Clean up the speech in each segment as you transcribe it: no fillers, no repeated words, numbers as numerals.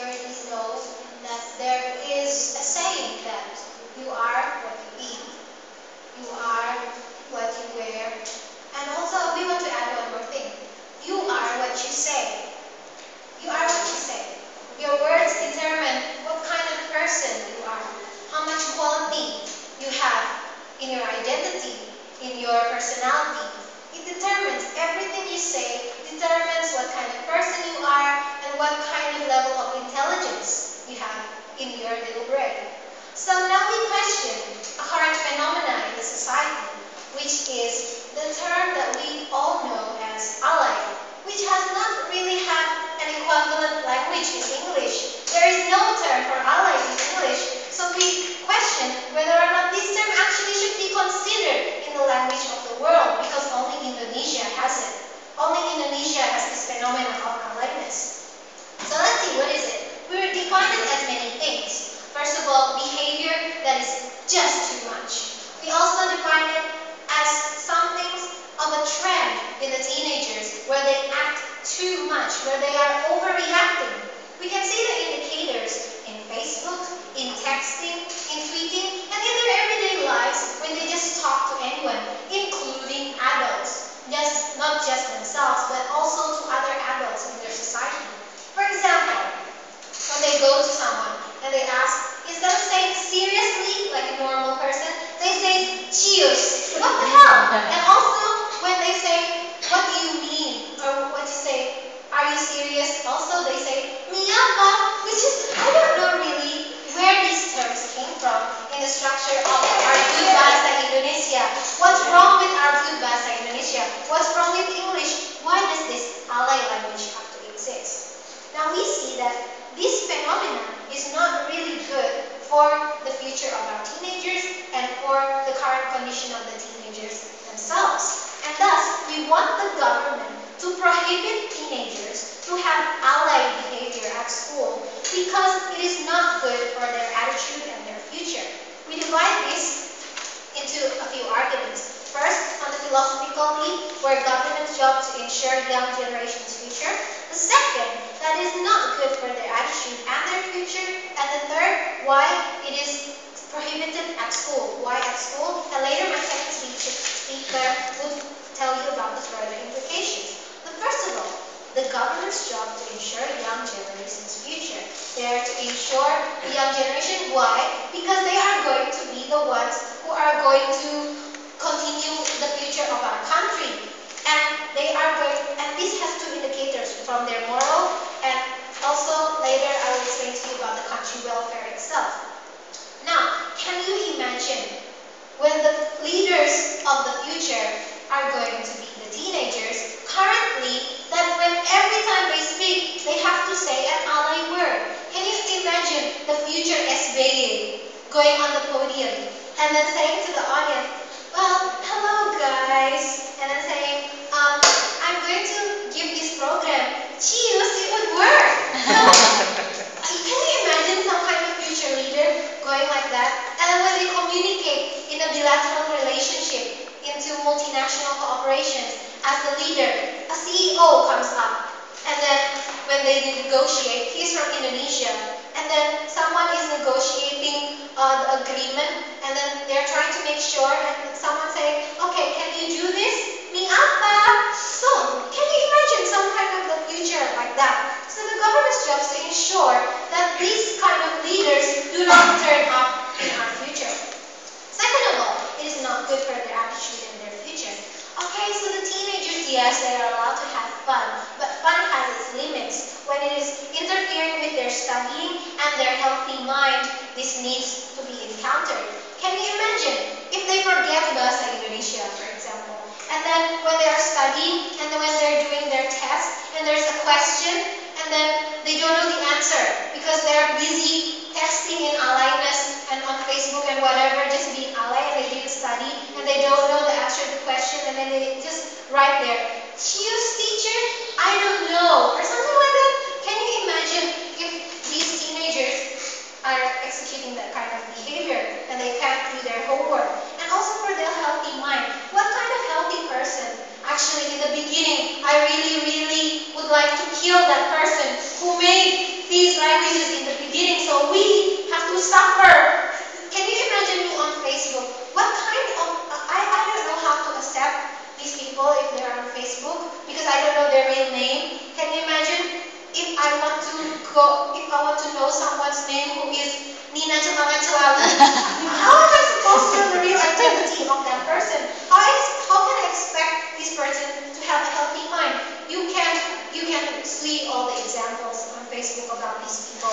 already knows that there is a saying that you are what you eat, you are what you wear, and also we want to add one more thing. You are what you say. You are what you say. Your words determine what kind of person you are, how much quality you have in your identity, in your personality. It determines everything you say, determines what kind of person you are, and what kind of level of intelligence you have in your little brain. So now we question a current phenomenon in the society, which is the term that we all know as ally, which has not really had an equivalent language in English. There is no term for ally in English, so we question whether or not this term actually should be considered in the language of the world, because only Indonesia has it. Only Indonesia has this phenomenon of alliedness. So let's see, what is it? We define it as many things. First of all, behavior that is just too much. We also define it as some things of a trend in the teenagers where they act too much, where they are overreacting. We can see the indicators in Facebook, in texting, in tweeting, and in their everyday lives when they just talk to anyone, including adults. Not just themselves, but also to other adults in their society. For example, when they go to someone and they ask, instead of saying seriously like a normal person, they say cheers. What the hell? And also when they say, what do you mean? Or what you say, are you serious? Also they say, miyapa, which is, I don't know really where these terms came from in the structure of our good bahasa Indonesia. What's wrong with our good bahasa Indonesia? What's wrong with English? Why does this ally language have to exist? Now we see that this phenomenon is not really good for the future of our teenagers and for the current condition of the teenagers themselves. And thus, we want the government to prohibit teenagers to have ally behavior at school because it is not good for their attitude and their future. We divide this into a few arguments. First, on the philosophical lead, where government's job to ensure young generation's future. The second, that is not good for their attitude and their future. And the third, why it is prohibited at school. Why at school? And later my second speaker would tell you about the further implications. But first of all, the government's job to ensure young generation's future. They are to ensure the young generation. Why? Because they are going to be the ones who are going to continue the future of our country. And they are going, and this has two indicators from their moral, and also later I will explain to you about the country welfare itself. Now, can you imagine when the leaders of the future are going to be the teenagers, currently, that when every time they speak, they have to say an ally word. Can you imagine the future SBA going on the podium and then saying to the audience, well, hello guys, and then saying, I'm going to give this program. Cheers, it would work. So, can you imagine some kind of future leader going like that? And then when they communicate in a bilateral relationship into multinational cooperations, as the leader, a CEO comes up. And then when they negotiate, he's from Indonesia. And then someone is negotiating the agreement, and then they're trying to make sure, and someone saying, okay, can you do this? Mi apa? So, can you imagine some kind of the future like that? So the government's job is to ensure that these kind of leaders do not turn up in our future. Second of all, it is not good for their attitude and their future. Okay, so the teenagers, yes, they are allowed to have fun, but fun has its limits. When it is interfering with their studying and their healthy mind, this needs to be encountered. Can you imagine if they forget bahasa Indonesia, for example, and then when they are studying, and then when they're doing their test, and there's a question, and then they don't know the answer because they're busy texting in alliedness and on Facebook and whatever, just being ally, and they didn't study, and they don't know the answer to the question, and then they just write there, choose teacher, I don't know, or something like that. Can you imagine if these teenagers are executing that kind of behavior and they can't do their homework? And also for their healthy mind, what kind of healthy person? Actually, in the beginning, I really would like to kill that person who made these lively languages in the beginning, so we have to suffer. Can you imagine me on Facebook? What kind of, I don't know how to accept these people if they're on Facebook, because I don't know their real name. Can you imagine if I want to know someone's name who is Nina Semangat Selalu? How am I supposed to know the real identity of that person? How can I expect this person to have a healthy mind? You can see all the examples on Facebook about these people.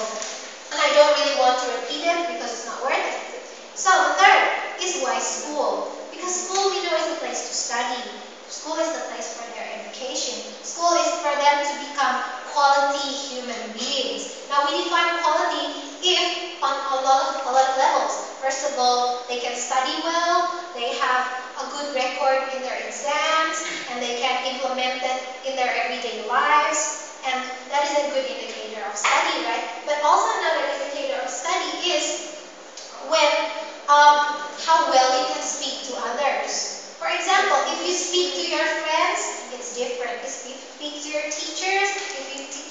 And I don't really want to repeat it because it's not worth it. So the third is why school? Because school, we know, is the place to study. School is the place for their education. School is for them to become quality human beings. Now we define quality if on a lot of levels. First of all, they can study well, they have a good record in their exams, and they can implement it in their everyday lives. And that is a good indicator of study, right? But also another indicator of study is when how well you can speak to others. For example, if you speak to your friends, it's different. If you speak to your teachers,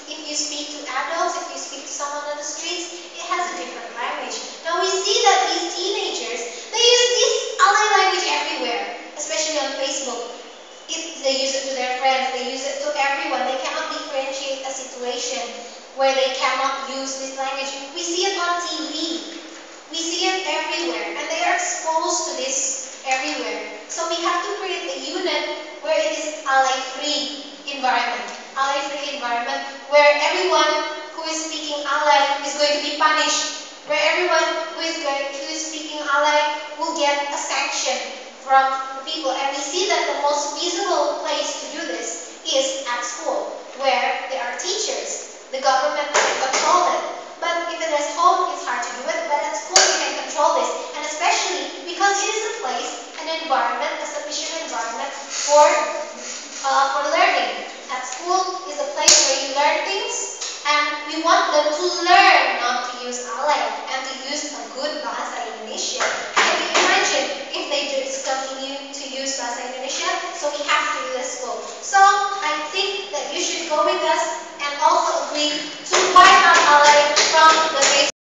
if you speak to adults, if you speak to someone on the streets, it has a different language. Now we see that these teenagers, they use this alay language everywhere, especially on Facebook. They use it to their friends, they use it to everyone. They cannot differentiate a situation where they cannot use this language. We see it on TV. We see it everywhere, and they are exposed to this everywhere. So we have to create a unit where it is alay-free environment. Alay-free environment where everyone who is speaking alay is going to be punished. Where everyone who is speaking alay will get a sanction from the people. And we see that the most feasible place to do this is at school, where there are teachers. The government can control it. But if it is home, it's hard to do it. But at school, you can control this. And especially because it is a place, an environment, a sufficient environment for learning. At school is a place where you learn things. And we want them to learn not to use alay and to use a good Bahasa Indonesia. Can you imagine if they just continue to use Bahasa Indonesia? So we have to do this school. So I think that you should go with us and also agree to why